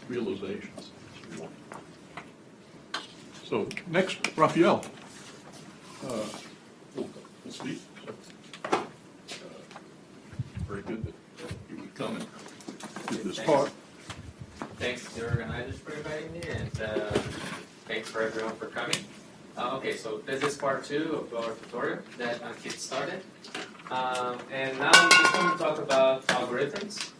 realizations. So next, Rafael. Will speak. Very good that you would come and give this talk. Thanks to the organizers for inviting me, and thanks for everyone for coming. Okay, so this is part 2 of our tutorial that Ankit started. And now we're just going to talk about algorithms.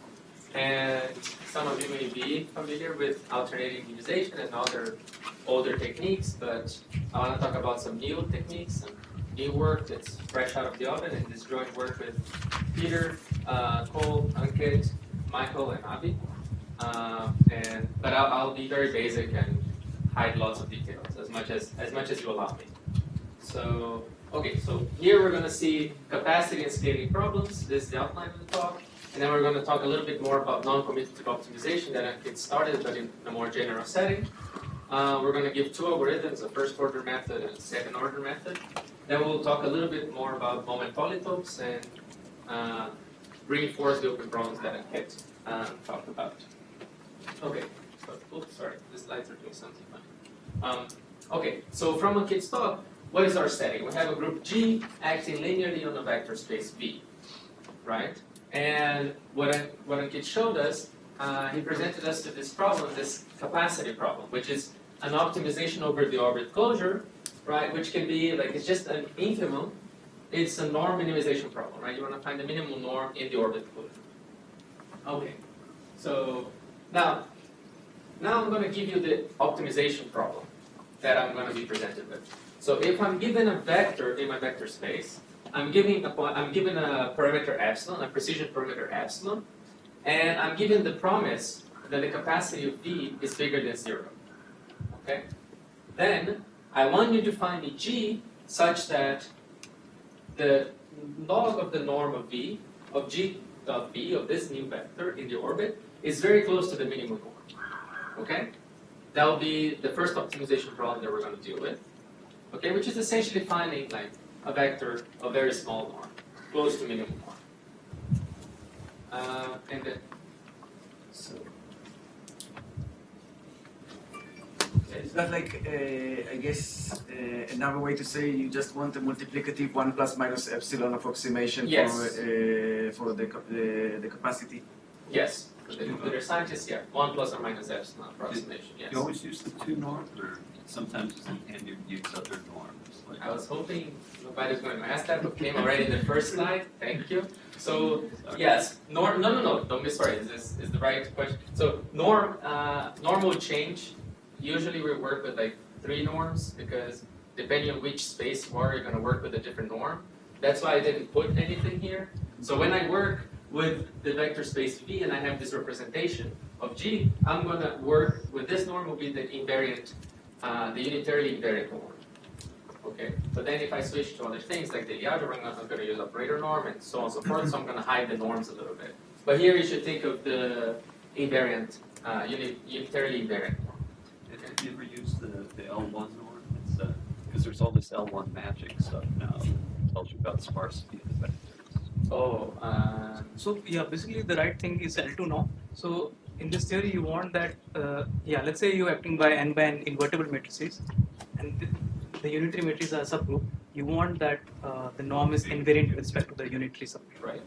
And some of you may be familiar with alternating minimization and other older techniques, but I want to talk about some new techniques, some new work that's fresh out of the oven, and this joint work with Peter, Cole, Ankit, Michael, and Avi. But I'll be very basic and hide lots of details as much as you allow me. So okay, so here we're going to see capacity and scaling problems. This is the outline of the talk, and then we're going to talk a little bit more about non-commutative optimization that Ankit started, but in a more general setting. We're going to give 2 algorithms: a first-order method and a second-order method. Then we'll talk a little bit more about moment polytopes and reinforce the open problems that Ankit talked about. Okay, so, oops, sorry, the slides are doing something funny. Okay, so from Ankit's talk, what is our setting? We have a group G acting linearly on a vector space V, right? And what Ankit showed us, he presented us to this problem, this capacity problem, which is an optimization over the orbit closure, right? Which can be like, it's just an infimum. It's a norm minimization problem, right? You want to find the minimum norm in the orbit closure. Okay, so now I'm going to give you the optimization problem that I'm going to be presented with. So if I'm given a vector in my vector space, I'm given a parameter epsilon, a precision parameter epsilon, and I'm given the promise that the capacity of V is bigger than 0. Okay? Then I want you to find a G such that the log of the norm of V, of G of V, of this new vector in the orbit, is very close to the minimum norm. Okay? That will be the first optimization problem that we're going to deal with. Okay, which is essentially finding like a vector of very small norm, close to minimum norm. And then, so. Is that like, I guess, another way to say you just want a multiplicative 1 plus minus epsilon approximation Yes. for the capacity? Yes. For the computer scientists, yeah. 1 plus or minus epsilon approximation, yes. You always use the 2 norms, or sometimes and you use other norms? Like I was hoping nobody's going to ask that, but came already in the first slide. Thank you. So, yes, norm, no, don't be sorry, this is the right question. So, norm will change. Usually we work with like 3 norms, because depending on which space you are, you're going to work with a different norm. That's why I didn't put anything here. So when I work with the vector space V and I have this representation of G, I'm going to work with this norm will be the invariant, the unitarily invariant norm. Okay, but then if I switch to other things like the algebra, I'm going to use operator norm and so on and so forth, so I'm going to hide the norms a little bit. But here you should think of the invariant, unitarily invariant norm. Have you ever used the L1 norm? It's because there's all this L1 magic stuff now that tells you about sparsity of the vectors. Oh, So yeah, basically the right thing is L2 norm. So in this theory, you want that, let's say you're acting by n invertible matrices, and the unitary matrices are a subgroup. You want that the norm is invariant with respect to the unitary subgroup. right.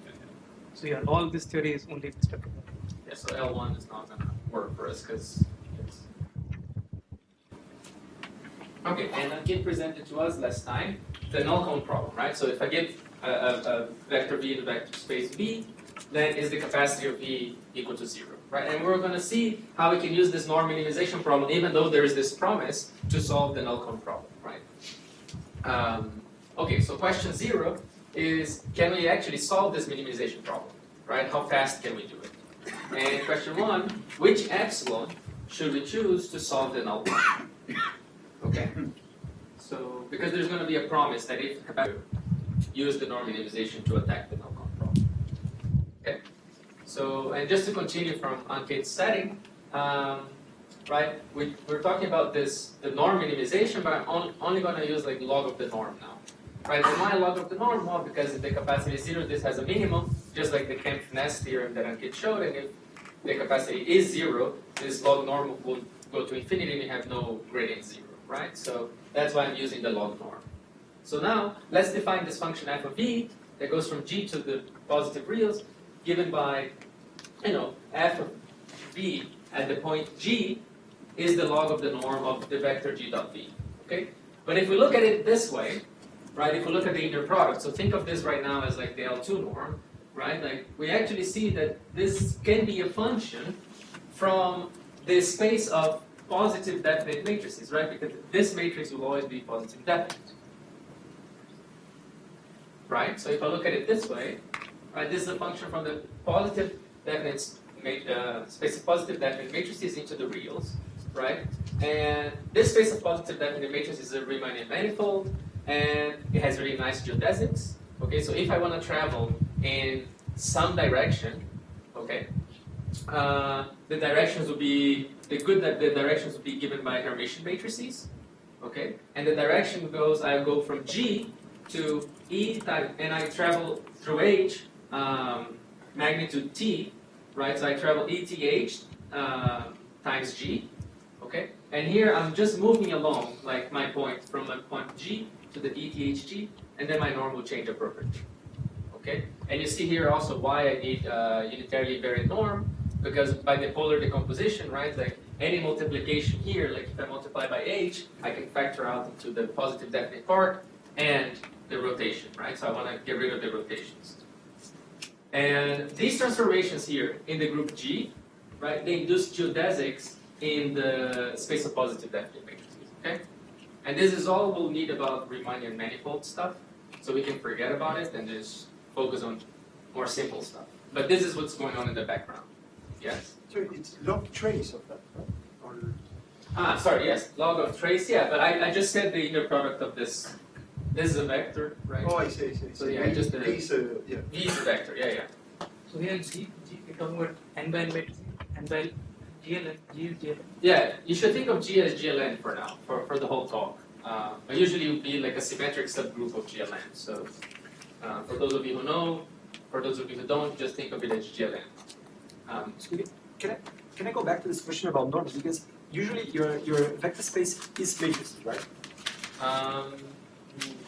So yeah, all this theory is only with respect to that. Yeah, so L1 is not going to work for us because it's... Okay, and Ankit presented to us last time the null-cone problem, right? So if I give a vector V in the vector space V, then is the capacity of V equal to 0, right? And we're going to see how we can use this norm minimization problem, even though there is this promise to solve the null-cone problem, right? Okay, so question 0 is, can we actually solve this minimization problem, right? How fast can we do it? And question 1, which epsilon should we choose to solve the null cone? Okay, so because there's going to be a promise that if use the norm minimization to attack the null cone problem. Okay, so and just to continue from Ankit's setting, right? We're talking about the norm minimization, but I'm only going to use like log of the norm now. Right, and why log of the norm? Well, because if the capacity is 0, this has a minimum, just like the Kempf-Ness theorem that Ankit showed, and if the capacity is 0, this log norm will go to infinity and you have no gradient 0, right? So that's why I'm using the log norm. So now, let's define this function f of v that goes from g to the positive reals, given by, f of v at the point g is the log of the norm of the vector g dot v, okay? But if we look at it this way, right, if we look at the inner product, so think of this right now as like the L2 norm, right? Like, we actually see that this can be a function from the space of positive definite matrices, right? Because this matrix will always be positive definite. Right? So if I look at it this way, right, this is a function from the positive definite space of positive definite matrices into the reals, right? And this space of positive definite matrices is a Riemannian manifold, and it has really nice geodesics. Okay, so if I want to travel in some direction, okay, the directions will be the directions will be given by Hermitian matrices, okay, and the direction goes I go from G to E type, and I travel through H, magnitude T, right? So I travel ETH times G, okay? And here I'm just moving along, like my point, from my point G to the ETHG, and then my norm will change appropriately, okay? And you see here also why I need unitarily invariant norm, because by the polar decomposition, right, like any multiplication here, like if I multiply by H, I can factor out into the positive definite part, and the rotation, right? So I want to get rid of the rotations. And these transformations here in the group G, right, they induce geodesics in the space of positive definite matrices, okay? And this is all we'll need about Riemannian manifold stuff, so we can forget about it and just focus on more simple stuff. But this is what's going on in the background. Yes? So it's log trace of that, right? Or... Sorry, yes, log of trace, yeah, but I just said the inner product of this. This is a vector, right? Oh, I see. So yeah, just the V is a vector, yeah. So here we're talking about n by n matrix, n by GLN, G is GLN. Yeah, you should think of G as GLN for now, for the whole talk. But usually it would be like a symmetric subgroup of GLN. So for those of you who know, for those of you who don't, just think of it as GLN. Can I go back to this question about norms? Because usually your vector space is matrices, right?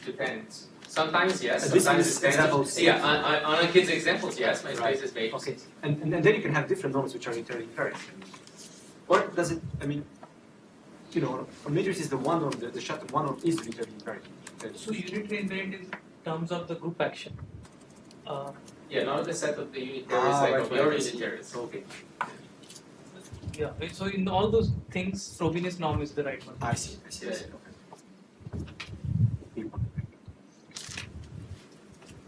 Depends. Sometimes yes. This Sometimes is it depends. examples. Yeah, on a kid's examples, yes, my Right. space is matrix. Okay, and then you can have different norms which are unitary invariant. Or does it? I mean, a matrix is the one norm. The shut one norm is unitary invariant. So unitary invariant is terms of the group action. Yeah, not the set of the unitaries like of your unitaries. Okay. Yeah. So in all those things, Frobenius norm is the right one. I see. Yeah. Okay.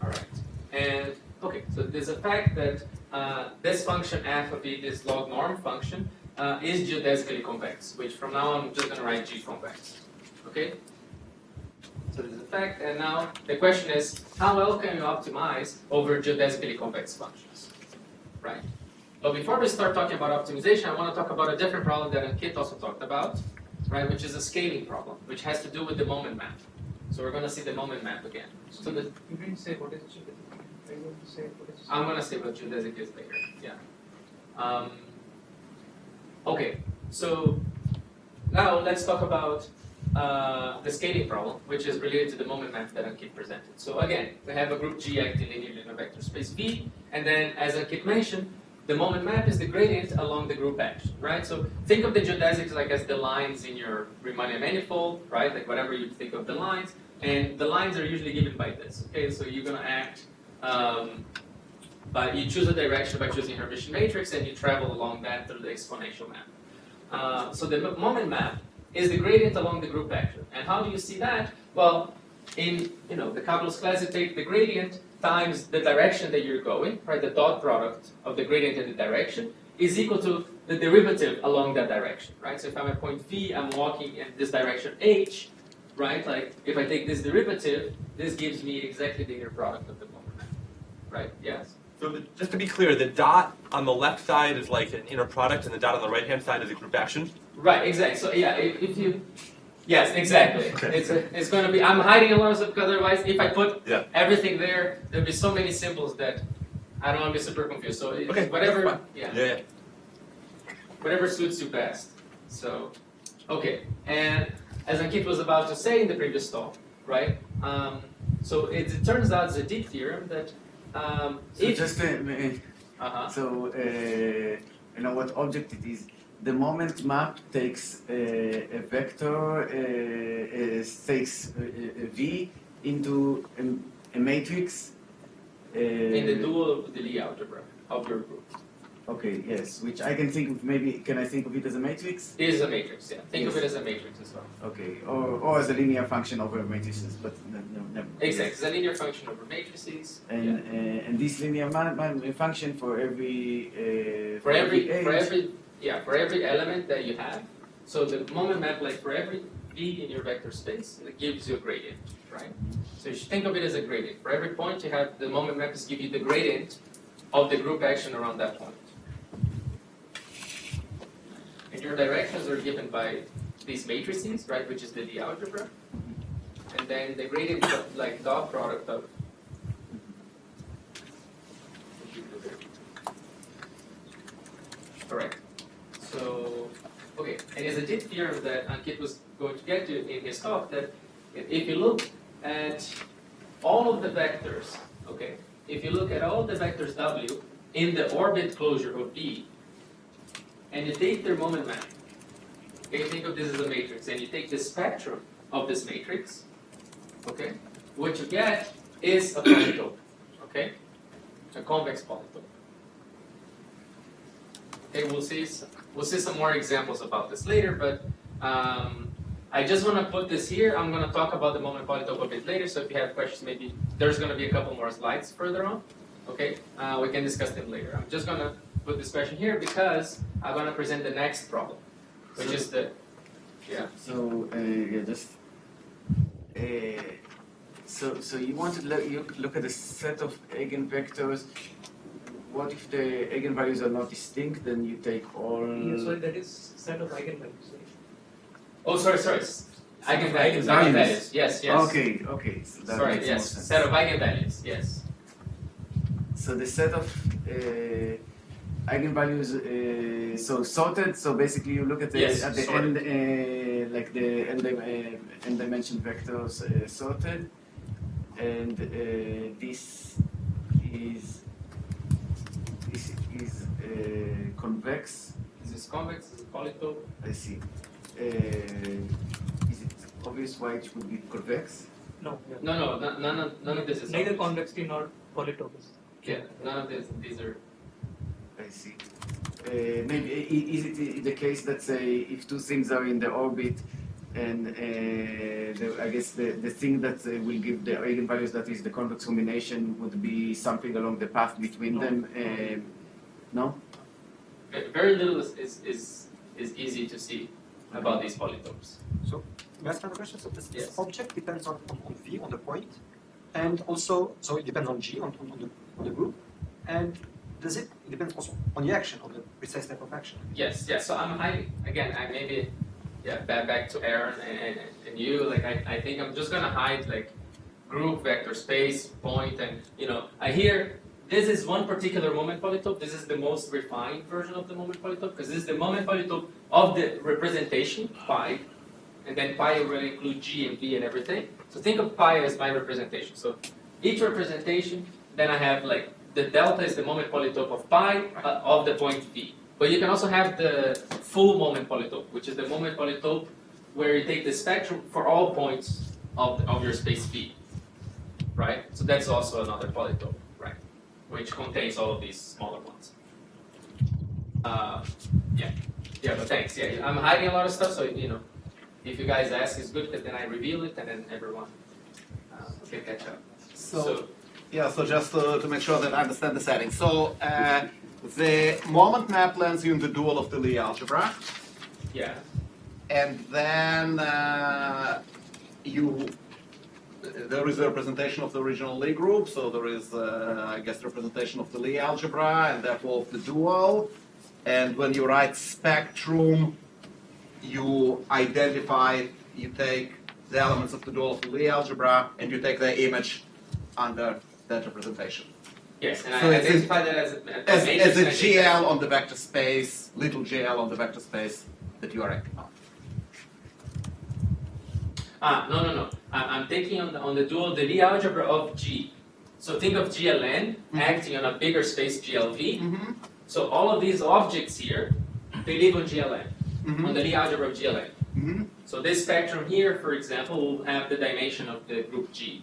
Alright, and okay, so there's a fact that this function f of e, this log norm function, is geodesically convex, which from now on I'm just going to write g convex. Okay? So there's a fact, and now the question is, how well can you optimize over geodesically convex functions? Right? But before we start talking about optimization, I want to talk about a different problem that Ankit also talked about, right, which is a scaling problem, which has to do with the moment map. So we're going to see the moment map again. So You didn't say what is geodesic. Are you going to say what is I'm going to say what geodesic is later. Yeah. Okay. So now let's talk about the scaling problem, which is related to the moment map that Ankit presented. So again, we have a group G acting linearly in a vector space V, and then as Ankit mentioned, the moment map is the gradient along the group action, right? So think of the geodesics like as the lines in your Riemannian manifold, right? Like whatever you think of the lines, and the lines are usually given by this. Okay, so you're gonna act you choose a direction by choosing Hermitian matrix, and you travel along that through the exponential map. So the moment map is the gradient along the group action, and how do you see that? Well, in the calculus class, you take the gradient times the direction that you're going, right? The dot product of the gradient and the direction is equal to the derivative along that direction, right? So if I'm at point V, I'm walking in this direction H, right? Like if I take this derivative, this gives me exactly the inner product of the moment map, right? Yes? So just to be clear, the dot on the left side is like an inner product, and the dot on the right-hand side is a group action? Right, exactly. So yeah, if you... Yes, exactly. Okay. It's going to be... I'm hiding a lot of stuff because otherwise if I put Yeah. everything there, there'll be so many symbols that I don't want to be super confused. So it's Okay, whatever... that's fine. Yeah. Yeah. whatever suits you best. So, okay, and as Ankit was about to say in the previous talk, right? So it turns out it's a deep theorem that So if just so you know what object it is. The moment map takes a vector, takes a V into a matrix. in the dual of the Lie algebra of your group Okay, yes, which I can think of, maybe, can I think of it as a matrix? is a matrix. Yeah, think of Yes. it as a matrix as well. Okay, or as a linear function over matrices, but never. Exactly, it's a linear function over matrices. And this linear function for every For every age, for every element that you have. So the moment map, like for every V in your vector space, it gives you a gradient, right? So you should think of it as a gradient. For every point you have, the moment maps give you the gradient of the group action around that point. And your directions are given by these matrices, right, which is the Lie algebra. And then the gradient of, like, dot product of correct. So, okay, and it's a deep theorem that Ankit was going to get to in his talk, that if you look at all of the vectors, okay, if you look at all the vectors W in the orbit closure of V, and you take their moment map, okay, think of this as a matrix, and you take the spectrum of this matrix, okay, what you get is a polytope, okay, a convex polytope. Okay, we'll see some more examples about this later, but I just want to put this here. I'm going to talk about the moment polytope a bit later, so if you have questions, maybe there's going to be a couple more slides further on. Okay, we can discuss them later. I'm just going to put this question here because I'm going to present the next problem, which is the, yeah. So so you want to look at a set of eigenvectors. What if the eigenvalues are not distinct? Then you take all. Yeah, so that is set of eigenvalues. Right? Oh, sorry. Eigenvalues. Yes. Okay. So that Sorry, makes yes. more sense. Set of eigenvalues. Yes. So the set of eigenvalues, so sorted. So basically, you look at the Yes, at the sorted. end, like the n dimension vectors sorted, and this is convex. Is this convex? Is it polytope? I see. Is it obvious why it would be convex? No. Yeah. No, none of this is Neither obvious. convexity nor polytopes. Yeah, none of these are. I see. Maybe is it the case that say if two things are in the orbit, and I guess the thing that will give the eigenvalues, that is the convex combination, would be something along the path between them. No. Very little is easy to see about these polytopes. So, may I ask another question? So, this Yes. object depends on V, on the point, and also, so it depends on G, on the group, and does it depends also on the action, on the precise type of action? Yes. So I maybe back to Aaron and you. Like I think I'm just gonna hide like group, vector space, point, and I hear this is one particular moment polytope. This is the most refined version of the moment polytope because this is the moment polytope of the representation phi, and then pi already include G and V and everything. So think of pi as my representation. So each representation, then I have like the delta is the moment polytope of pi of the point V. But you can also have the full moment polytope, which is the moment polytope where you take the spectrum for all points of your space V, right? So that's also another polytope, right? Which contains all of these smaller ones. But thanks. Yeah, I'm hiding a lot of stuff, so if you guys ask, it's good because then I reveal it and then everyone can catch up. So just to make sure that I understand the settings. So the moment map lands you in the dual of the Lie algebra, Yeah. and then there is a representation of the original Lie group. So there is, I guess, the representation of the Lie algebra and therefore of the dual. And when you write spectrum, you take the elements of the dual of the Lie algebra, and you take the image under that representation. Yes, and So I it's identify that as a matrix. as a and I think that- GL on the vector space, little GL on the vector space that you are acting on. No. I'm thinking on the dual, the Lie algebra of G. So think of GLN acting on a bigger space GLV. So all of these objects here, they live on GLN, on the Lie algebra of GLN. So this spectrum here, for example, will have the dimension of the group G.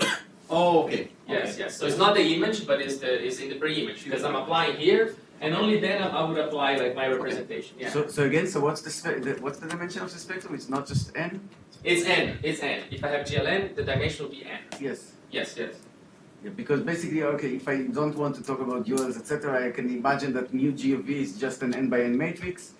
Oh, okay. Yes. So it's not the image, but it's in the pre-image because I'm applying here, and only then I would apply like my representation. Yeah. So again, so what's the dimension of the spectrum? It's not just n. It's n. It's n. If I have GLN, the dimension will be n. Yes. Yes. Yeah, because basically, okay, if I don't want to talk about duals, etc., I can imagine that mu G of V is just an n by n matrix,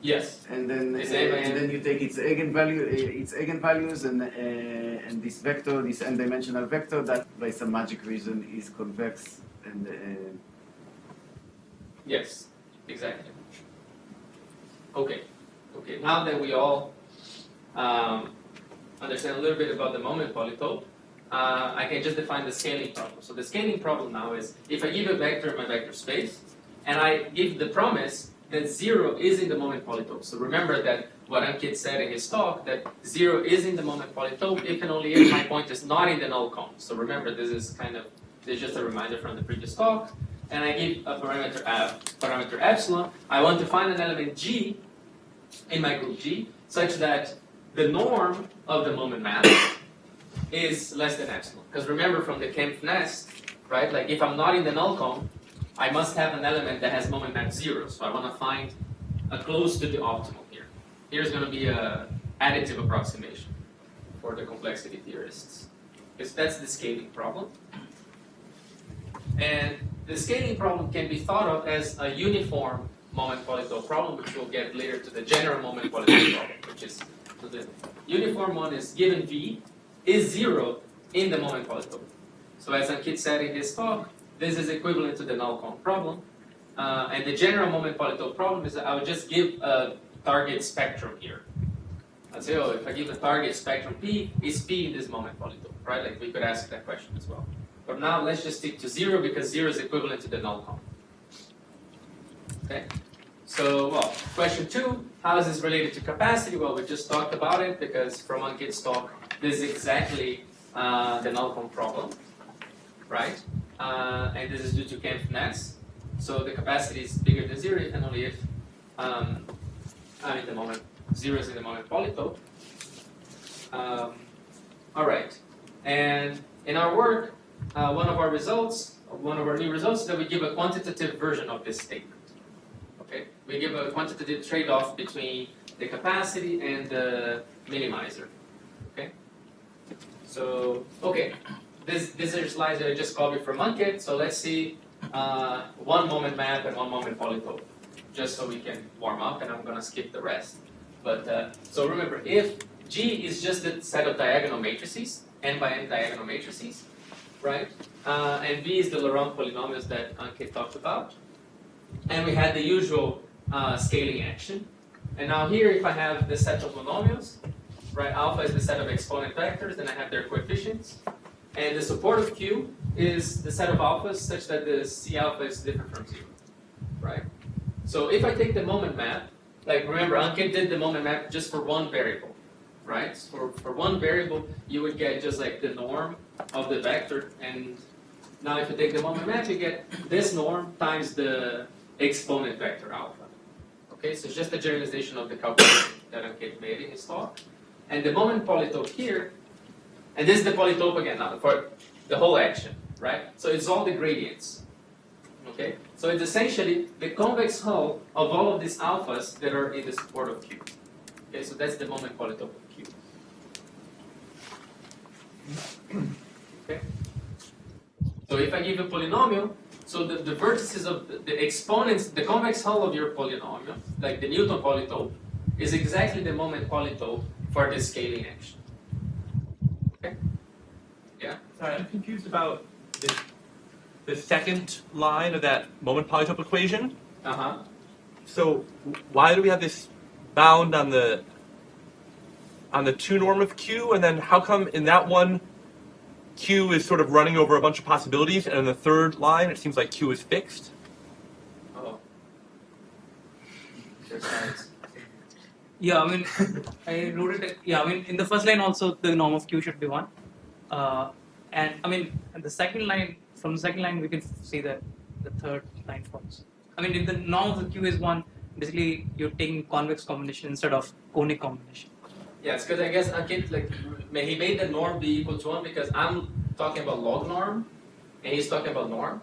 Yes. and then It's n by n. and then you take its eigenvalues, and this vector, this n-dimensional vector, that by some magic reason is convex, and Yes. Exactly. Okay. Now that we all understand a little bit about the moment polytope, I can just define the scaling problem. So the scaling problem now is if I give a vector in my vector space, and I give the promise that 0 is in the moment polytope. So remember that what Ankit said in his talk, that 0 is in the moment polytope if and only if my point is not in the null cone. So remember, this is just a reminder from the previous talk. And I give a parameter epsilon. I want to find an element G in my group G such that the norm of the moment map is less than epsilon. Because remember from the Kempf nest, right? Like if I'm not in the null cone, I must have an element that has moment map 0. So I want to find a close to the optimal here. Here's going to be a additive approximation for the complexity theorists. Because that's the scaling problem. And the scaling problem can be thought of as a uniform moment polytope problem, which we'll get later to the general moment polytope problem, which is so the uniform one is given V is 0 in the moment polytope. So as Ankit said in his talk, this is equivalent to the null cone problem. And the general moment polytope problem is that I would just give a target spectrum here. I'd say, oh, if I give a target spectrum P, is P in this moment polytope, right? Like we could ask that question as well. But now let's just stick to 0 because 0 is equivalent to the null cone. Okay? So, well, question 2, how is this related to capacity? Well, we just talked about it because from Ankit's talk, this is exactly the null cone problem, right? And this is due to Kempf nest. So the capacity is bigger than 0 if and only if I'm in the moment, 0 is in the moment polytope. All right. And in our work, one of our new results is that we give a quantitative version of this statement. Okay? We give a quantitative trade-off between the capacity and the minimizer. Okay? So, okay. These are slides that I just copied from Ankit. So let's see one moment map and one moment polytope, just so we can warm up, and I'm going to skip the rest. But so remember, if G is just a set of diagonal matrices, n by n diagonal matrices, right? And V is the Laurent polynomials that Ankit talked about. And we had the usual scaling action. And now here, if I have the set of monomials, right, alpha is the set of exponent vectors, and I have their coefficients. And the support of Q is the set of alphas such that the C alpha is different from 0, right? So if I take the moment map, like remember, Ankit did the moment map just for one variable, right? So for one variable, you would get just like the norm of the vector. And now if you take the moment map, you get this norm times the exponent vector alpha. Okay, so it's just a generalization of the calculation that Ankit made in his talk. And the moment polytope here, and this is the polytope again now for the whole action, right? So it's all the gradients. Okay, so it's essentially the convex hull of all of these alphas that are in the support of Q. Okay, so that's the moment polytope of Q. Okay, so if I give a polynomial, so the vertices of the exponents, the convex hull of your polynomial, like the Newton polytope, is exactly the moment polytope for this scaling action. Okay? Yeah? Sorry, I'm confused about the second line of that moment polytope equation. Uh-huh. So why do we have this bound on the 2 norm of Q, and then how come in that one Q is sort of running over a bunch of possibilities, and in the third line, it seems like Q is fixed. Oh. There's science. Yeah, I mean, I wrote it. Yeah, I mean, in the first line also the norm of Q should be 1, and I mean, in the second line, from the second line we can see that the third line falls. I mean, if the norm of the Q is 1, basically you're taking convex combination instead of conic combination. Yes, because I guess Ankit, like, he made the norm be equal to 1 because I'm talking about log norm, and he's talking about norm.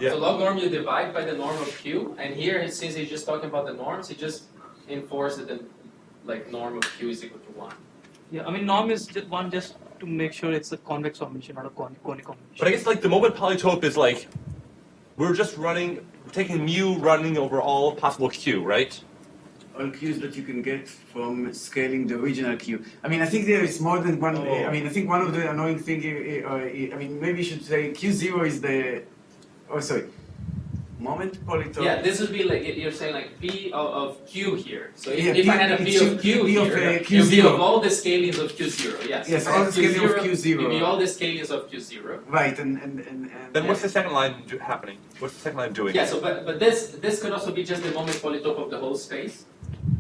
Yeah. So log norm you divide by the norm of Q, and here since he's just talking about the norms, he just enforced that the norm of Q is equal to 1. Yeah, I mean, norm is just 1 just to make sure it's a convex combination, not a conic combination. But I guess like the moment polytope is like, we're taking mu running over all possible Q, right? All Qs that you can get from scaling the original Q. I mean, I think there is more than one. I mean, I think one of the annoying thing. I mean, maybe you should say Q0 is the. Oh, sorry. Moment polytope. Yeah, this would be like you're saying like P of Q here. So if, Yeah, if I had a P of Q here, it would be of all the scalings of Q0. Yes. Yes, If I all had the scaling of It Q0. would be all the scalings of Q0. Right, and Then what's the second line happening? What's the second line doing? Yeah. So but this could also be just the moment polytope of the whole space.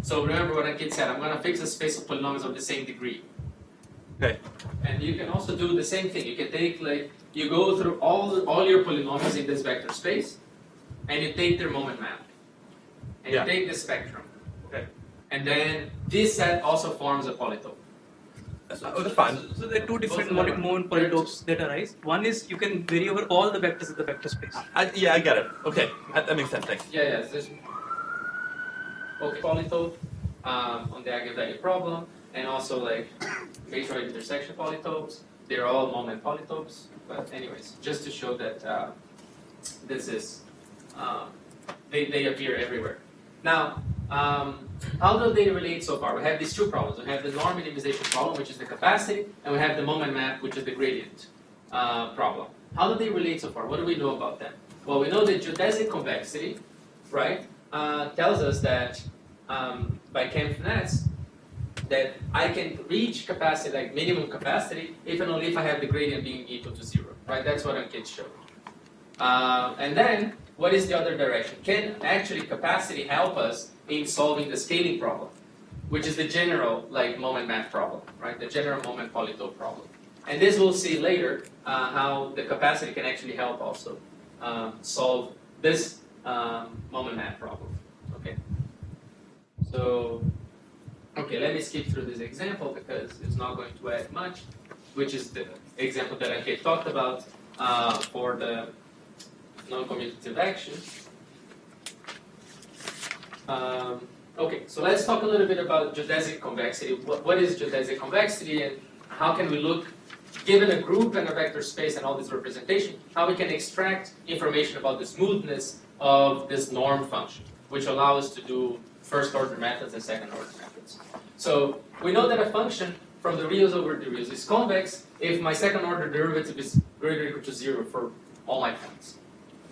So remember what Ankit said. I'm going to fix a space of polynomials of the same degree. Okay. And you can also do the same thing. You can take you go through all your polynomials in this vector space, and you take their moment map, and Yeah. you take the spectrum. Okay. And then this set also forms a polytope. That's fine. So there are two different Both of them are- moment polytopes that arise. One is you can vary over all the vectors in the vector space. I get it. Okay, that makes sense. Thanks. Yeah, this okay, polytope on the eigenvalue problem, and also matroid intersection polytopes. They're all moment polytopes. But anyways, just to show that this is they appear everywhere. Now, how do they relate so far? We have these two problems. We have the norm minimization problem, which is the capacity, and we have the moment map, which is the gradient problem. How do they relate so far? What do we know about them? Well, we know that geodesic convexity, right, tells us that by Kempf nets that I can reach capacity, like minimum capacity, if and only if I have the gradient being equal to 0, right? That's what Ankit showed. And then, what is the other direction? Can actually capacity help us in solving the scaling problem, which is the general moment map problem, right? The general moment polytope problem. And this we'll see later how the capacity can actually help also solve this moment map problem. Okay. So, okay, let me skip through this example because it's not going to add much, which is the example that Ankit talked about for the non-commutative action. Okay, so let's talk a little bit about geodesic convexity. What is geodesic convexity, and how can we look, given a group and a vector space and all this representation, how we can extract information about the smoothness of this norm function, which allow us to do first-order methods and second-order methods. So we know that a function from the reals over the reals is convex if my second-order derivative is greater or equal to 0 for all my points,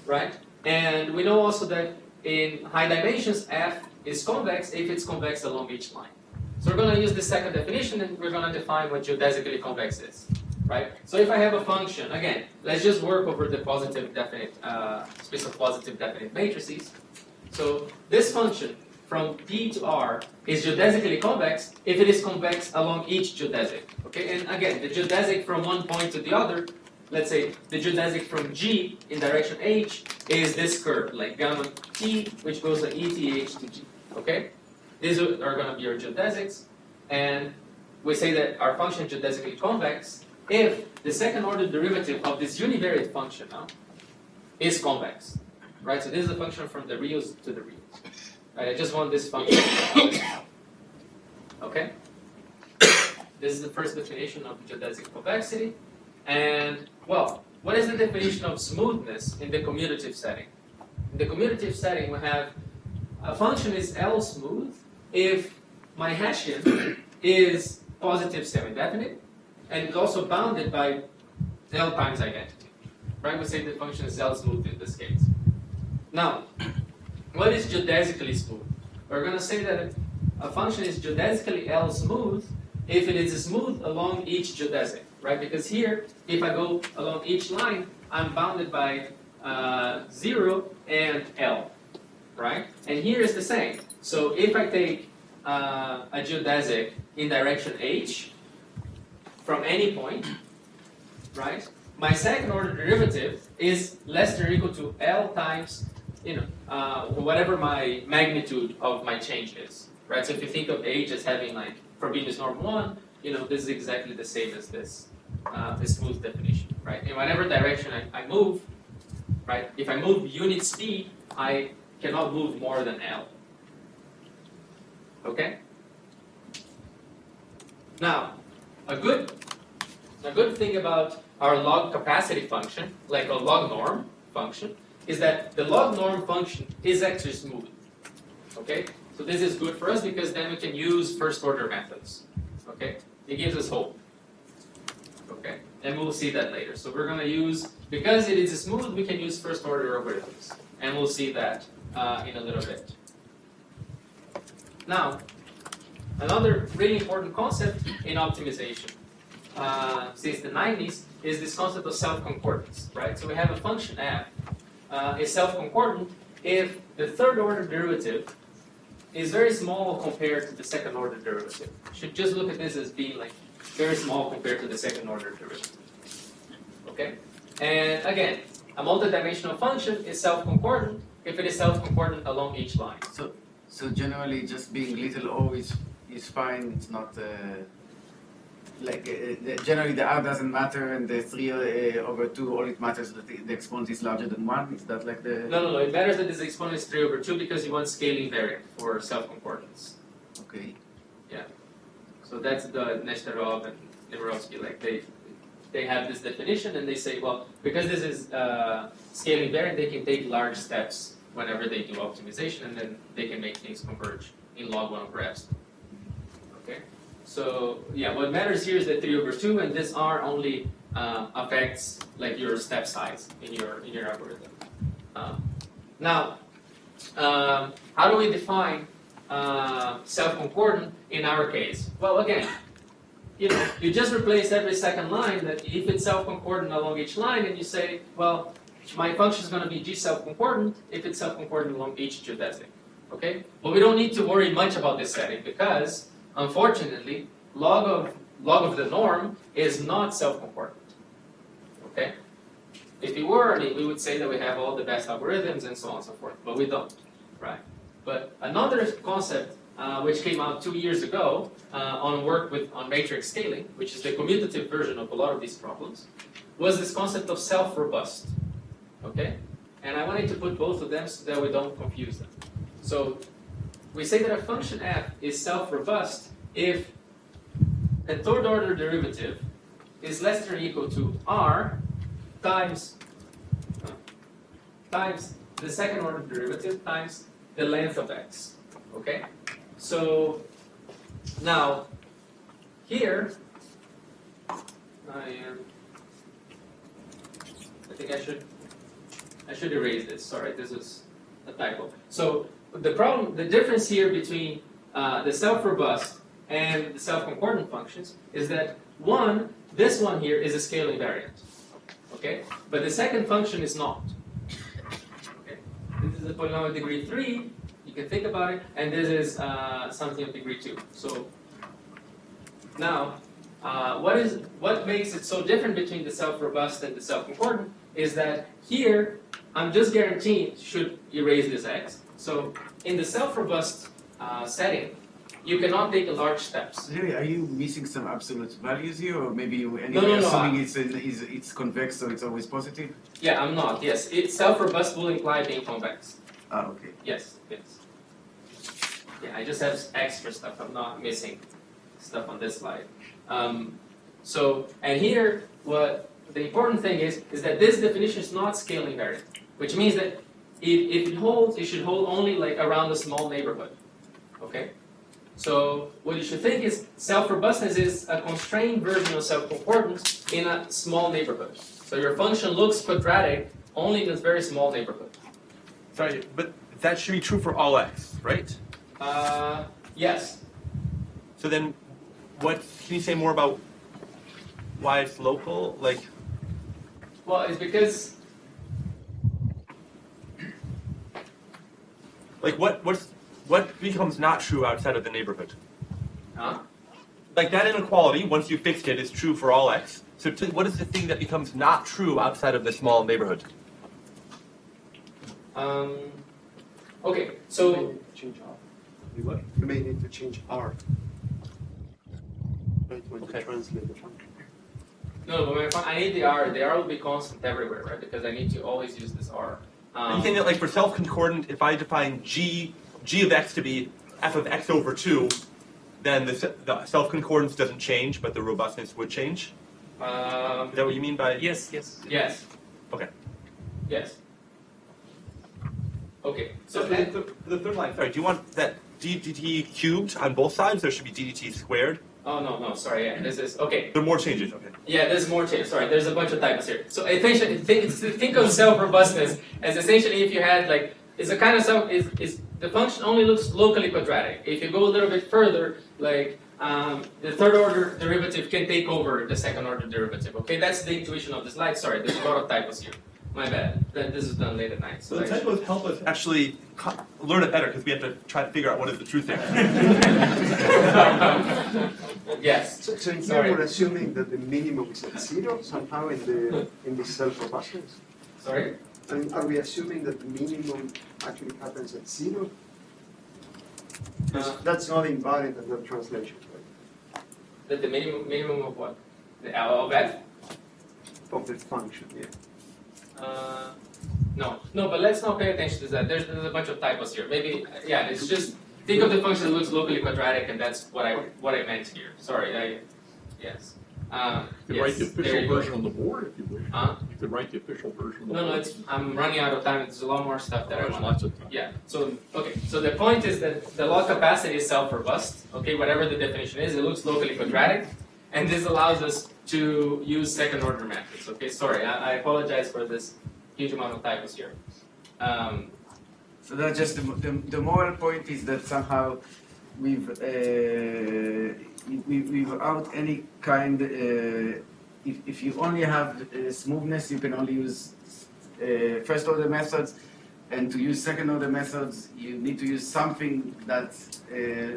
right? And we know also that in high dimensions, f is convex if it's convex along each line. So we're going to use the second definition, and we're going to define what geodesically convex is, right? So if I have a function, again, let's just work over the positive definite space of positive definite matrices. So this function from P to R is geodesically convex if it is convex along each geodesic. Okay, and again, the geodesic from one point to the other, let's say the geodesic from G in direction H is this curve, like gamma T, which goes from ETH to G. Okay, these are going to be our geodesics, and we say that our function is geodesically convex if the second order derivative of this univariate function now is convex. Right, so this is a function from the reals to the reals. Right, I just want this function. Okay? This is the first definition of geodesic convexity. And, well, what is the definition of smoothness in the commutative setting? In the commutative setting, we have a function is L smooth if my Hessian is positive semi-definite, and it's also bounded by L times identity. Right, we say the function is L smooth in this case. Now, what is geodesically smooth? We're going to say that a function is geodesically L smooth if it is smooth along each geodesic. right? Because here, if I go along each line, I'm bounded by 0 and L, right? And here is the same. So if I take a geodesic in direction h from any point, right? My second order derivative is less than or equal to L times, whatever my magnitude of my change is, right? So if you think of h as having like Frobenius norm 1, this is exactly the same as this smooth definition, right? In whatever direction I move, right? If I move unit speed, I cannot move more than L. Okay? Now, a good thing about our log capacity function, like a log norm function, is that the log norm function is actually smooth. Okay? So this is good for us because then we can use first order methods. Okay? It gives us hope. Okay? And we'll see that later. So we're going to use, because it is smooth, we can use first order algorithms. And we'll see that in a little bit. Now, another really important concept in optimization since the 90s is this concept of self-concordance, right? So we have a function f is self-concordant if the third order derivative is very small compared to the second order derivative. You should just look at this as being like very small compared to the second order derivative. Okay? And again, a multidimensional function is self-concordant if it is self-concordant along each line. So generally, just being little o is fine. It's not generally the r doesn't matter, and the 3/2 all it matters is that the exponent is larger than 1. Is that like the? No. It matters that this exponent is 3/2 because you want scaling variant for self-concordance. Okay. Yeah. So that's the Nesterov and Nemirovsky. Like they have this definition, and they say, well, because this is scaling variant, they can take large steps whenever they do optimization, and then they can make things converge in log 1 over epsilon. Okay? So, yeah, what matters here is that 3/2, and this R only affects like your step size in your algorithm. Now, how do we define self-concordant in our case? Well, again, you just replace every second line that if it's self-concordant along each line, and you say, well, my function is going to be G self-concordant if it's self-concordant along each geodesic. Okay? But we don't need to worry much about this setting because, unfortunately, log of the norm is not self-concordant. Okay? If it were, we would say that we have all the best algorithms and so on and so forth, but we don't, right? But another concept which came out 2 years ago on work on matrix scaling, which is the commutative version of a lot of these problems, was this concept of self-robust. Okay? And I wanted to put both of them so that we don't confuse them. So we say that a function f is self-robust if the third order derivative is less than or equal to r times the second order derivative times the length of x. Okay? So now here I think I should erase this. Sorry, this is a typo. So the difference here between the self-robust and the self-concordant functions is that this one here is a scaling variant. Okay? But the second function is not. Okay? This is a polynomial of degree 3, you can think about it, and this is something of degree 2. So now, what makes it so different between the self-robust and the self-concordant is that here, I'm just guaranteeing should erase this x. So in the self-robust setting, you cannot take large steps. Jerry, are you missing some absolute values here, or maybe you No, assuming it's convex, so it's always positive? Yeah, I'm not. Yes, it's self-robust will imply being convex. Ah, okay. Yes. Yeah, I just have extra stuff. I'm not missing stuff on this slide. And here, what the important thing is that this definition is not scaling variant, which means that if it holds, it should hold only like around a small neighborhood. Okay? So what you should think is self-robustness is a constrained version of self-concordance in a small neighborhood. So your function looks quadratic only in this very small neighborhood. Sorry, but that should be true for all x, right? Yes. So then, what can you say more about why it's local? Like, Well, it's because what becomes not true outside of the neighborhood? huh? Like that inequality, once you fixed it, is true for all x. So what is the thing that becomes not true outside of the small neighborhood? Okay, You may so need to change R. You what? You may need to change R. Right, when Okay. you translate the function. no, but I need the R. The R will be constant everywhere, right? Because I need to always use this R. Anything that, like for self-concordant, if I define g of x to be f of x over 2, then the self-concordance doesn't change, but the robustness would change? Is that what you mean by? Yes, yes. Yes. Okay. Yes. Okay. So So for that, the third line, sorry, do you want that ddt cubed on both sides? There should be ddt squared. oh no, sorry. Yeah, this is okay. There are more changes. Okay. Yeah, there's more change. Sorry, there's a bunch of typos here. So essentially, think of self-robustness as essentially if you had like it's a kind of self is the function only looks locally quadratic. If you go a little bit further, like the third order derivative can take over the second order derivative. Okay, that's the intuition of the slide. Sorry, there's a lot of typos here. My bad. This is done late at night. So the typos help us actually learn it better because we have to try to figure out what is the truth there. Yes. So here Sorry. we're assuming that the minimum is at 0 somehow in the self-robustness. Sorry. And are we assuming that the minimum actually happens at 0? That's not invariant in the translation, right? That the minimum of what? The of f? Of the function, yeah. No, but let's not pay attention to that. There's a bunch of typos here. Maybe, yeah, it's just, think of the function that looks locally quadratic, and that's what I meant here. Sorry, yes. You could Yes, write the there official you go. version on the board if you wish. Huh? You could write the official version on the No, board. I'm running out of time. There's a lot more stuff that I There's want. lots of time. Yeah. So okay. So the point is that the log capacity is self-robust. Okay, whatever the definition is, it looks locally quadratic, and this allows us to use second-order methods. Okay. Sorry, I apologize for this huge amount of typos here. So that's just the moral point is that somehow without any kind, if you only have smoothness, you can only use first order methods, and to use second order methods, you need to use something that's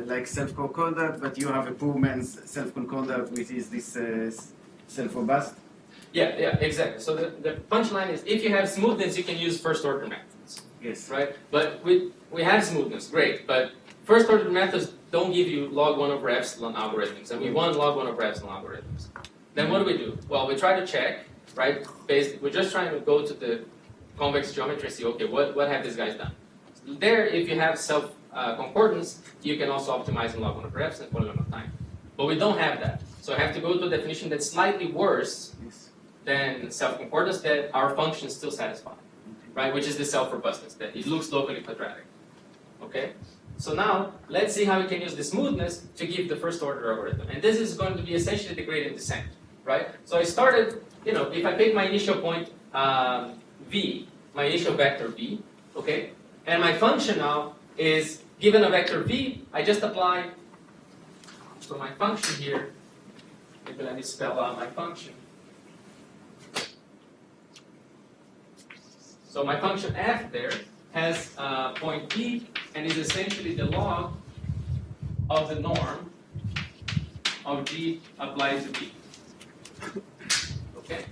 like self-concordant, but you have a poor man's self-concordant, which is this self-robust. Yeah, exactly. So the punchline is if you have smoothness, you can use first-order methods. Yes. Right? But we have smoothness, great, but first order methods don't give you log 1 over epsilon algorithms, and we want log 1 over epsilon algorithms. Then what do? Well, we try to check, right? We're just trying to go to the convex geometry and see, okay, what have these guys done? There, if you have self-concordance, you can also optimize in log 1 over epsilon polynomial of time. But we don't have that. So I have to go to a definition that's slightly worse than self-concordance that our functions still satisfy. Right, which is the self-robustness, that it looks locally quadratic. Okay? So now, let's see how we can use the smoothness to give the first order algorithm. And this is going to be essentially the gradient descent, right? So I started, if I pick my initial point v, my initial vector v, okay? And my function now is, given a vector v, I just apply, so my function here, maybe let me spell out my function. So my function f there has point b and is essentially the log of the norm of g applied to b. Okay.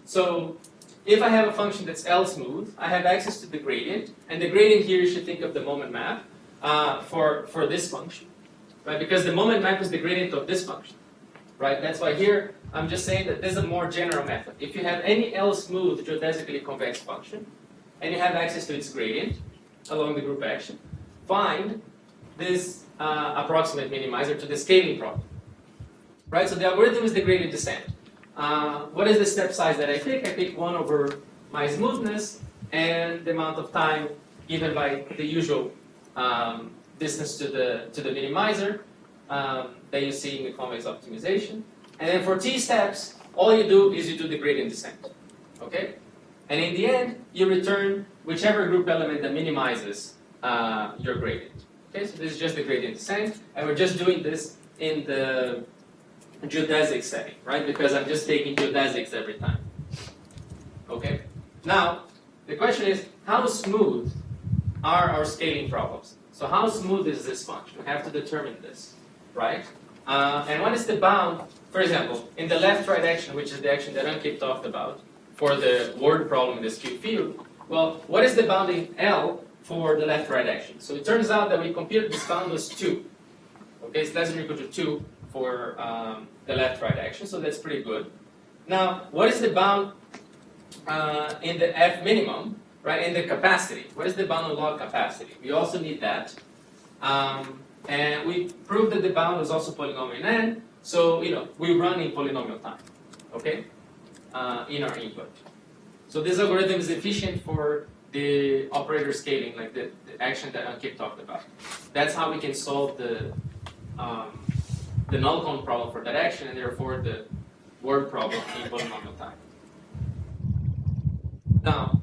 So if I have a function that's L smooth, I have access to the gradient, and the gradient here you should think of the moment map for this function, right? Because the moment map is the gradient of this function, right? That's why here I'm just saying that this is a more general method. If you have any L smooth geodesically convex function, and you have access to its gradient along the group action, find this approximate minimizer to the scaling problem. Right? So the algorithm is the gradient descent. What is the step size that I pick? I pick 1 over my smoothness and the amount of time given by the usual distance to the minimizer that you see in the convex optimization. And then for t steps, all you do is you do the gradient descent. Okay? And in the end, you return whichever group element that minimizes your gradient. Okay, so this is just the gradient descent, and we're just doing this in the geodesic setting, right? Because I'm just taking geodesics every time. Okay? Now, the question is, how smooth are our scaling problems? So how smooth is this function? We have to determine this, right? And what is the bound, for example, in the left-right action, which is the action that Ankit talked about, for the word problem in this Q field, well, what is the bounding L for the left-right action? So it turns out that we computed this bound was 2. Okay, it's less than or equal to 2 for the left-right action, so that's pretty good. Now, what is the bound in the F minimum, right, in the capacity? What is the bound on log capacity? We also need that. And we proved that the bound was also polynomial in N, so, we run in polynomial time, okay, in our input. So this algorithm is efficient for the operator scaling, like the action that Ankit talked about. That's how we can solve the null-con problem for that action, and therefore the word problem in polynomial time. Now,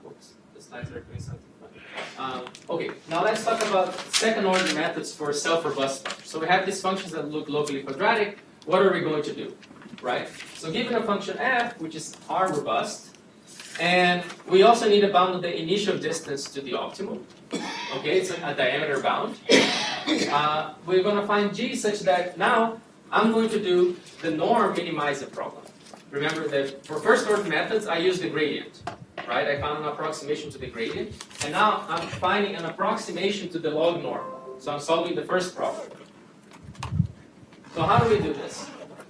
oops, the slides are doing something. Okay, now let's talk about second-order methods for self-robust functions. So we have these functions that look locally quadratic. What are we going to do, right? So given a function f, which is R robust, and we also need a bound of the initial distance to the optimum. Okay, it's a diameter bound. We're going to find g such that now I'm going to do the norm minimizer problem. Remember that for first-order methods, I use the gradient. Right? I found an approximation to the gradient, and now I'm finding an approximation to the log norm. So I'm solving the first problem. So how do we do this?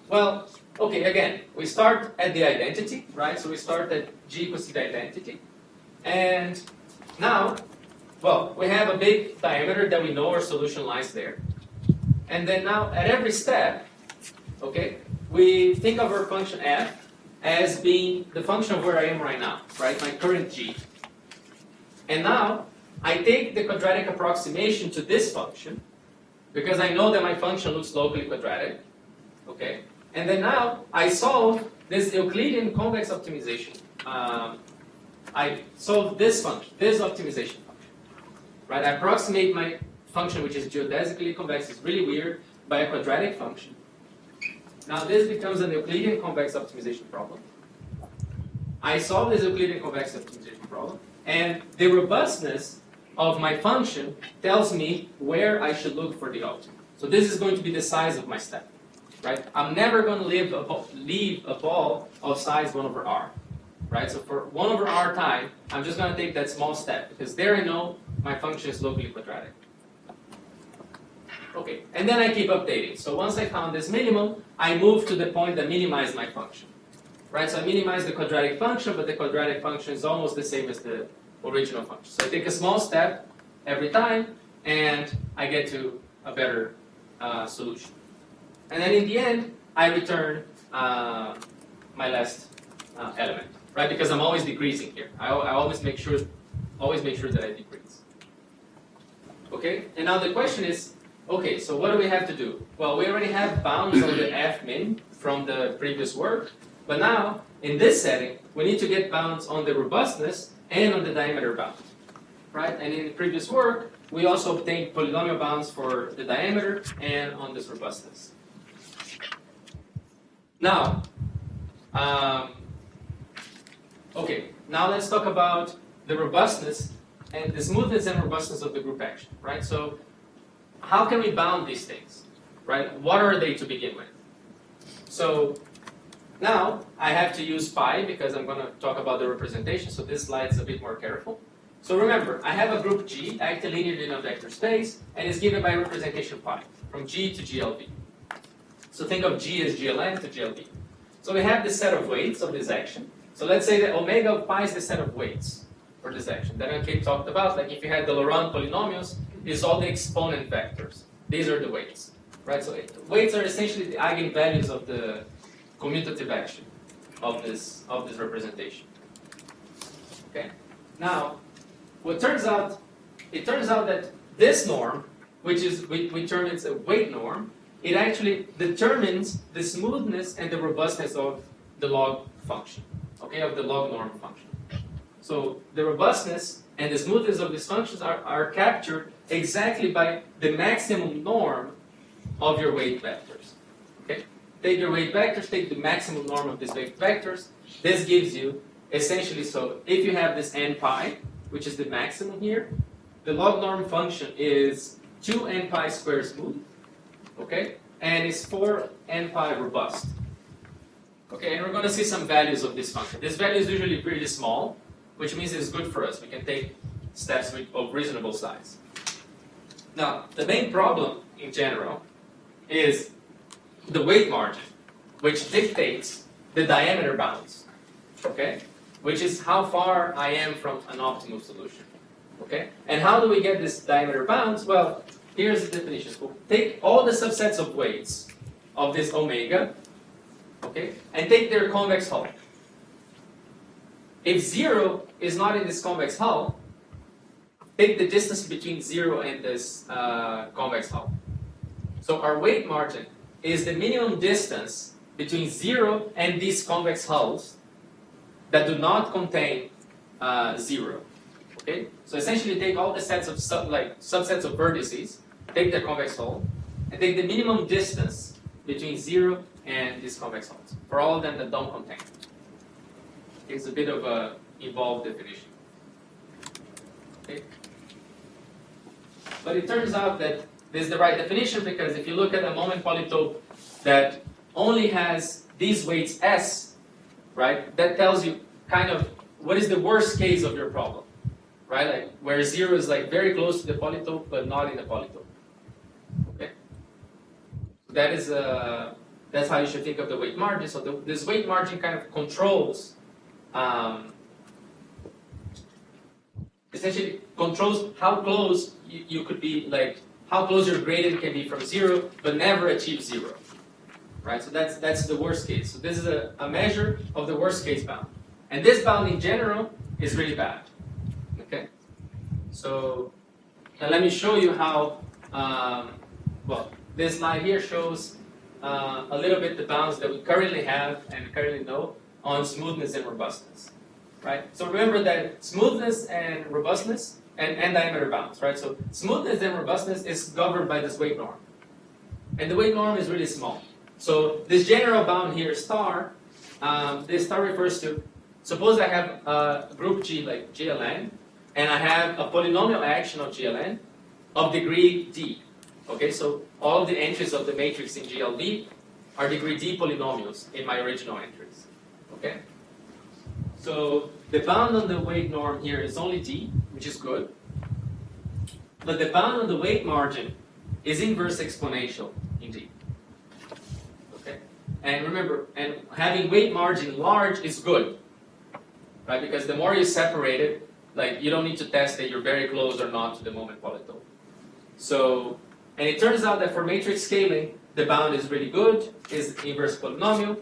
Well, okay, again, we start at the identity, right? So we start at g equals to the identity. And now, well, we have a big diameter that we know our solution lies there. And then now, at every step, okay, we think of our function f as being the function of where I am right now, right? My current g. And now, I take the quadratic approximation to this function, because I know that my function looks locally quadratic, okay? And then now, I solve this Euclidean convex optimization. I solve this function, this optimization function, right? I approximate my function, which is geodesically convex, it's really weird, by a quadratic function. Now this becomes an Euclidean convex optimization problem. I solve this Euclidean convex optimization problem, and the robustness of my function tells me where I should look for the optimum. So this is going to be the size of my step, right? I'm never going to leave a ball of size 1 over r, right? So for 1 over r time, I'm just going to take that small step, because there I know my function is locally quadratic. Okay, and then I keep updating. So once I found this minimum, I move to the point that minimizes my function. Right, so I minimize the quadratic function, but the quadratic function is almost the same as the original function. So I take a small step every time, and I get to a better solution. And then in the end, I return my last element, right? Because I'm always decreasing here. I always make sure that I decrease. Okay, and now the question is, okay, so what do we have to do? Well, we already have bounds on the f min from the previous work, but now in this setting, we need to get bounds on the robustness and on the diameter bound, right? And in the previous work, we also obtained polynomial bounds for the diameter and on this robustness. Now, okay, now let's talk about the robustness and the smoothness and robustness of the group action, right? So how can we bound these things, right? What are they to begin with? So now I have to use pi because I'm going to talk about the representation, so this slide is a bit more careful. So remember, I have a group G acting linearly in a vector space, and it's given by representation pi, from G to GLB. So think of G as GLN to GLB. So we have this set of weights of this action. So let's say that omega of pi is the set of weights for this action. That Ankit talked about, like if you had the Laurent polynomials, is all the exponent vectors. These are the weights, right? So weights are essentially the eigenvalues of the commutative action of this representation. Okay. Now, it turns out that this norm, which is we term it's a weight norm, it actually determines the smoothness and the robustness of the log function. Okay, of the log norm function. So the robustness and the smoothness of these functions are captured exactly by the maximum norm of your weight vectors. Okay? Take your weight vectors, take the maximum norm of these weight vectors. This gives you essentially, so if you have this n pi, which is the maximum here, the log norm function is 2n pi squared smooth, okay? And it's 4n pi robust. Okay, and we're going to see some values of this function. This value is usually really small, which means it's good for us. We can take steps of reasonable size. Now, the main problem in general is the weight margin, which dictates the diameter bounds, okay? Which is how far I am from an optimal solution, okay? And how do we get this diameter bounds? Well, here's the definition. We'll take all the subsets of weights of this omega, okay, and take their convex hull. If 0 is not in this convex hull, take the distance between 0 and this convex hull. So our weight margin is the minimum distance between 0 and these convex hulls that do not contain 0. Okay? So essentially take all the sets of subsets of vertices, take their convex hull, and take the minimum distance between 0 and these convex hulls, for all of them that don't contain. It's a bit of an involved definition. Okay? But it turns out that this is the right definition, because if you look at a moment polytope that only has these weights S, right, that tells you kind of what is the worst case of your problem, right? Like where 0 is like very close to the polytope but not in the polytope. Okay? That is that's how you should think of the weight margin. So this weight margin kind of controls, essentially controls how close you could be, like how close your gradient can be from 0 but never achieve 0. Right? So that's the worst case. So this is a measure of the worst case bound. And this bound in general is really bad. Okay? So now let me show you how, well, this slide here shows a little bit the bounds that we currently have and currently know on smoothness and robustness. Right? So remember that smoothness and robustness and diameter bounds, right? So smoothness and robustness is governed by this weight norm. And the weight norm is really small. So this general bound here, star, this star refers to, suppose I have a group G, like GLN, and I have a polynomial action of GLN of degree D. Okay, so all the entries of the matrix in GLB are degree D polynomials in my original entries. Okay? So the bound on the weight norm here is only D, which is good. But the bound on the weight margin is inverse exponential in D. Okay? And remember, and having weight margin large is good. Right? Because the more you separate it, like you don't need to test that you're very close or not to the moment polytope. So, and it turns out that for matrix scaling, the bound is really good, is inverse polynomial.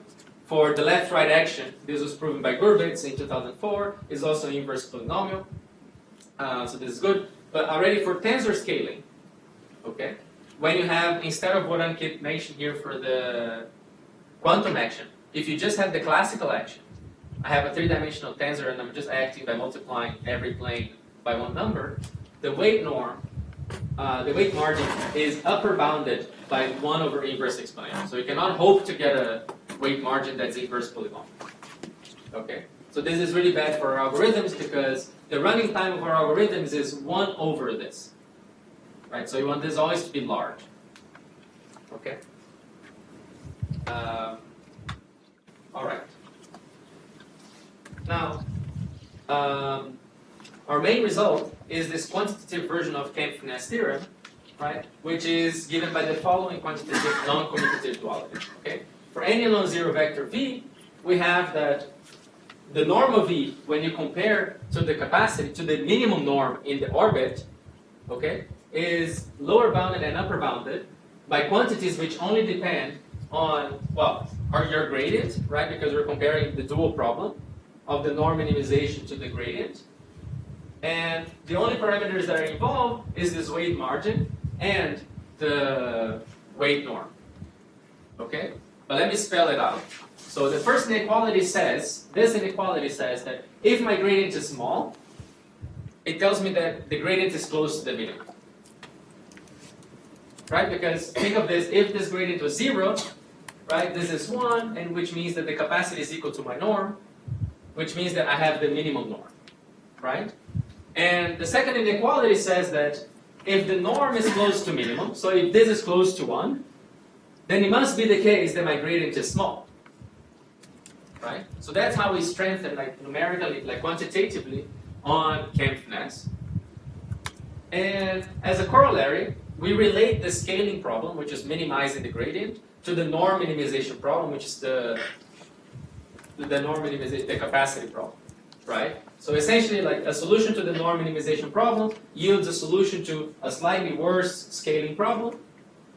For the left-right action, this was proven by Gurvitz in 2004, is also inverse polynomial. So this is good. But already for tensor scaling, okay, when you have, instead of what Ankit mentioned here for the quantum action, if you just have the classical action, I have a three-dimensional tensor and I'm just acting by multiplying every plane by one number, the weight norm, the weight margin is upper bounded by 1 over inverse exponential. So you cannot hope to get a weight margin that's inverse polynomial. Okay? So this is really bad for our algorithms because the running time of our algorithms is 1 over this. Right? So you want this always to be large. Okay? All right. Now, our main result is this quantitative version of Kempf-Ness theorem, right? Which is given by the following quantitative non-commutative duality. Okay? For any non-zero vector v, we have that the norm of v, when you compare to the capacity, to the minimum norm in the orbit, okay, is lower bounded and upper bounded by quantities which only depend on, well, are your gradient, right? Because we're comparing the dual problem of the norm minimization to the gradient. And the only parameters that are involved is this weight margin and the weight norm. Okay? But let me spell it out. So the first inequality says, this inequality says that if my gradient is small, it tells me that the gradient is close to the minimum. Right? Because think of this, if this gradient was 0, right? This is 1, and which means that the capacity is equal to my norm, which means that I have the minimum norm, right? And the second inequality says that if the norm is close to minimum, so if this is close to 1, then it must be the case that my gradient is small, right? So that's how we strengthen, like numerically, like quantitatively, on Kempfness. And as a corollary, we relate the scaling problem, which is minimizing the gradient, to the norm minimization problem, which is the norm minimization, the capacity problem, right? So essentially, like a solution to the norm minimization problem yields a solution to a slightly worse scaling problem,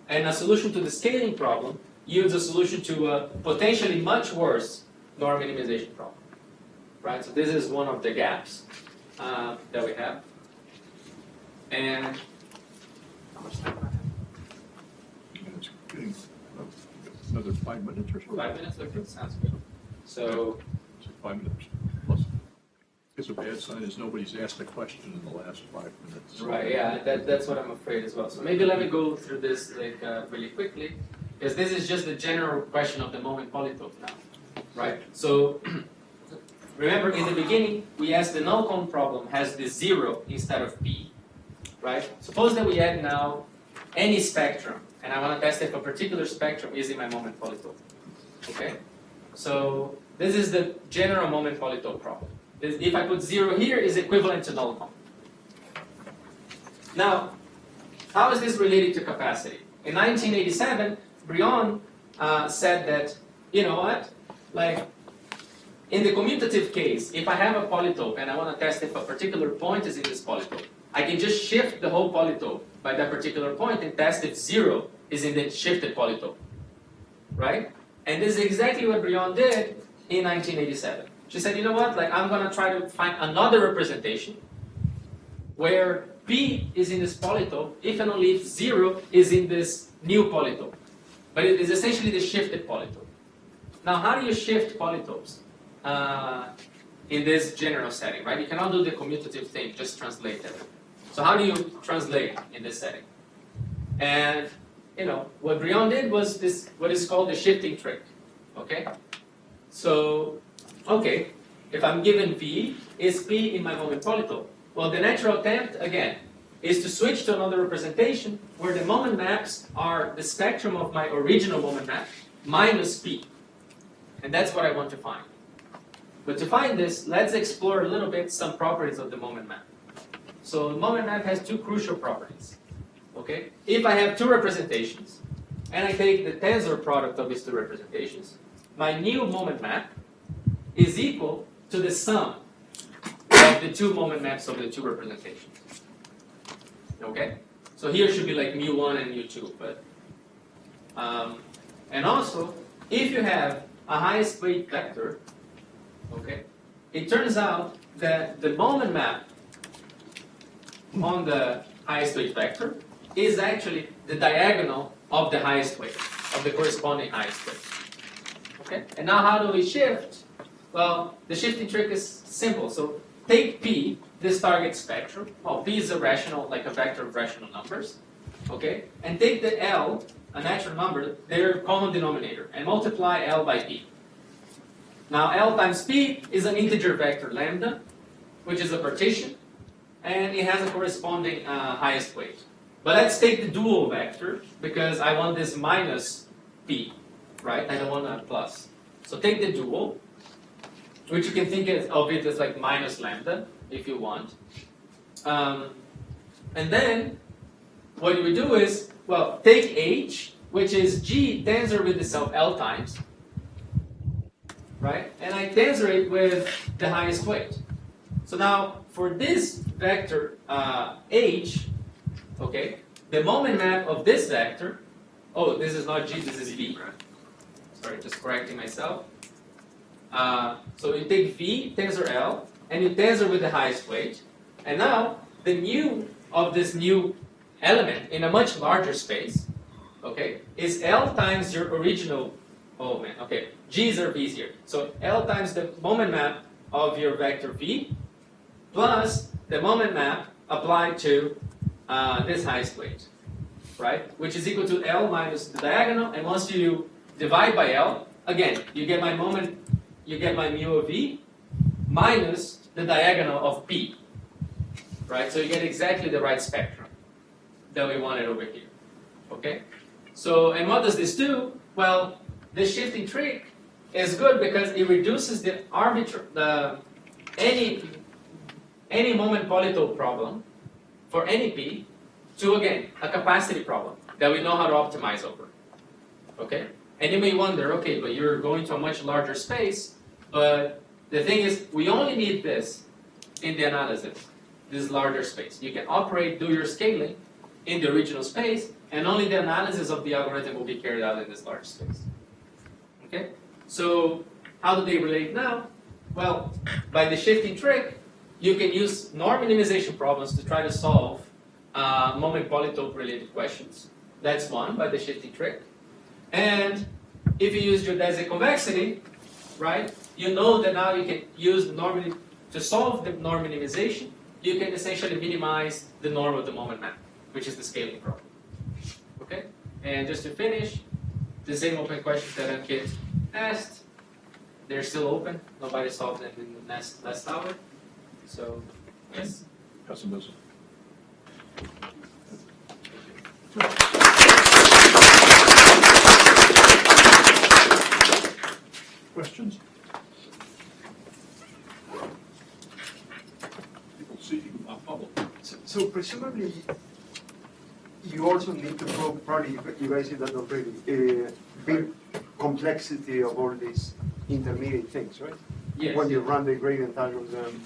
and a solution to the scaling problem yields a solution to a potentially much worse norm minimization problem, right? So this is one of the gaps that we have. And how much time do I have? It's getting another 5 minutes or so. 5 minutes? Okay, sounds good. So, 5 minutes plus. It's a bad sign is nobody's asked a question in the last 5 minutes. right, yeah, that's what I'm afraid as well. So maybe let me go through this like really quickly, because this is just the general question of the moment polytope now, right? So remember in the beginning we asked the non-com problem has the 0 instead of p, right? Suppose that we add now any spectrum, and I want to test if a particular spectrum is in my moment polytope. Okay, so this is the general moment polytope problem. If I put 0 here, is equivalent to null. Now, how is this related to capacity? In 1987, Brion said that, you know what, like, in the commutative case, if I have a polytope and I want to test if a particular point is in this polytope, I can just shift the whole polytope by that particular point and test if 0 is in the shifted polytope, right? And this is exactly what Brion did in 1987. She said, you know what, like I'm going to try to find another representation where P is in this polytope if and only if 0 is in this new polytope. But it is essentially the shifted polytope. Now, how do you shift polytopes in this general setting, right? You cannot do the commutative thing, just translate it. So how do you translate in this setting? And, you know, what Brion did was this, what is called the shifting trick, okay? So, okay, if I'm given V, is P in my moment polytope? Well, the natural attempt, again, is to switch to another representation where the moment maps are the spectrum of my original moment map minus P. And that's what I want to find. But to find this, let's explore a little bit some properties of the moment map. So the moment map has two crucial properties. Okay? If I have two representations, and I take the tensor product of these two representations, my new moment map is equal to the sum of the two moment maps of the two representations. Okay? So here should be like mu1 and mu2, but and also, if you have a highest weight vector, okay, it turns out that the moment map on the highest weight vector is actually the diagonal of the highest weight, of the corresponding highest weight. Okay? And now how do we shift? Well, the shifting trick is simple. So take P, this target spectrum. Well, P is a rational, like a vector of rational numbers. Okay? And take the L, a natural number, their common denominator, and multiply L by P. Now L times P is an integer vector lambda, which is a partition, and it has a corresponding highest weight. But let's take the dual vector, because I want this minus P, right? I don't want a plus. So take the dual, which you can think of it as like minus lambda, if you want. And then, what we do is, well, take H, which is G tensor with the self L times, right? And I tensor it with the highest weight. So now, for this vector H, okay, the moment map of this vector, oh, this is not G, this is V. Sorry, just correcting myself. So you take V, tensor L, and you tensor with the highest weight. And now, the mu of this new element in a much larger space, okay, is L times your original, oh man, okay, G's are V's here. So L times the moment map of your vector V, plus the moment map applied to this highest weight, right? Which is equal to L minus the diagonal, and once you divide by L. Again, you get my moment, you get my mu of V minus the diagonal of P. Right? So you get exactly the right spectrum that we wanted over here. Okay? So, and what does this do? Well, this shifting trick is good because it reduces the any moment polytope problem for any P to, again, a capacity problem that we know how to optimize over. Okay? And you may wonder, okay, but you're going to a much larger space, but the thing is, we only need this in the analysis, this larger space. You can operate, do your scaling in the original space, and only the analysis of the algorithm will be carried out in this large space. Okay? So, how do they relate now? Well, by the shifting trick, you can use norm minimization problems to try to solve moment polytope related questions. That's one, by the shifting trick. And if you use geodesic convexity, right, you know that now you can use the norm to solve the norm minimization, you can essentially minimize the norm of the moment map, which is the scaling problem. Okay? And just to finish, the same open questions that Ankit asked, they're still open. Nobody solved them in the last hour. So, yes. Pessimism. Questions? People seeking public. So presumably, you also need to prove, probably you guys did that already, big complexity of all these intermediate things, right? Yes. When you run the gradient algorithm,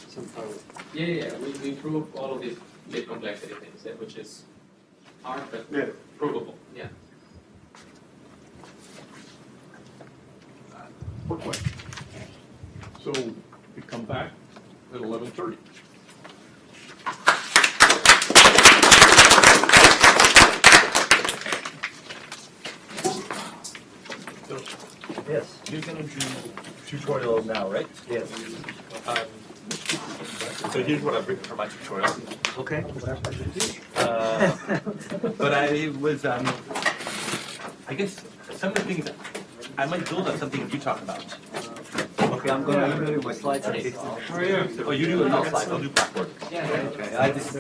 somehow. Yeah. We prove all of these big complexity things, which is hard but Yeah. provable. Yeah. Okay. So we come back at 11:30. Yes, you're going to do tutorial now, right? Yes. So here's what I've written for my tutorial. Okay. But I was, I guess some of the things, I might build on some things you talk about. Okay, I'm going to email you my slides. Oh, you do no slides, I'll do Blackboard. Okay, I just.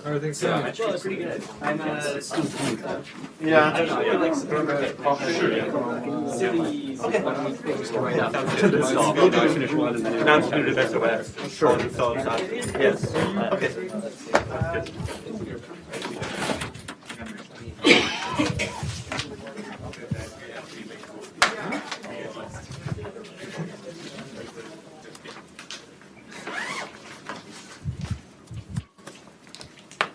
Everything's Well, pretty good. I'm a student. Yeah. We'll do a finish one and then non-commutative SOS. Sure. Yes. Okay.